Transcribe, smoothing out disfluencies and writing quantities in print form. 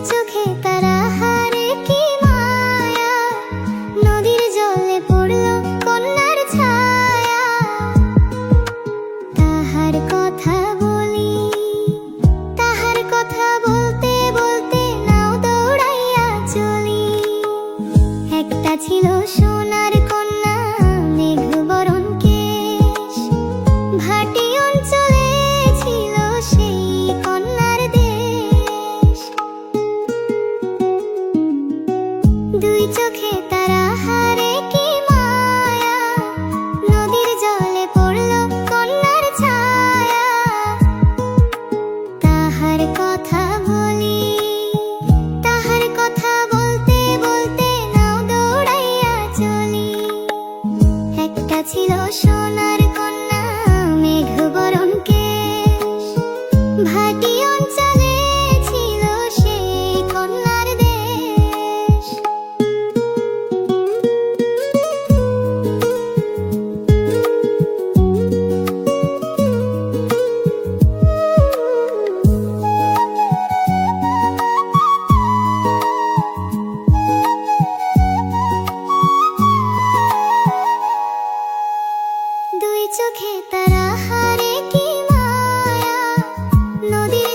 চোখে তারা হারে কি মায়া, নদীর জলে পড়ল কন্যার ছায়া। তাহার কথা বলি, তাহার কথা বলতে বলতে নাও দৌড়াইয়া চলি। একটা ছিল সোনার কন্যা, মেঘ বরণ কেশ, ভাটি অঞ্চলে ছিল সেই কন্যার দেশ। দুই চোখে তারা হারে কি মায়া, নদীর জলে পড়ল কন্যার ছায়া। তাহার কথা বলি, তাহার কথা বলতে বলতে নাও দৌড়াইয়া চলি। একটা ছিল সোনার কন্যা, মেঘ বরণ কেশ, ভাটি অঞ্চলে ছিল সেই কন্যার দেশ। দুই চোখে তারা হারে কি মায়া, নদীর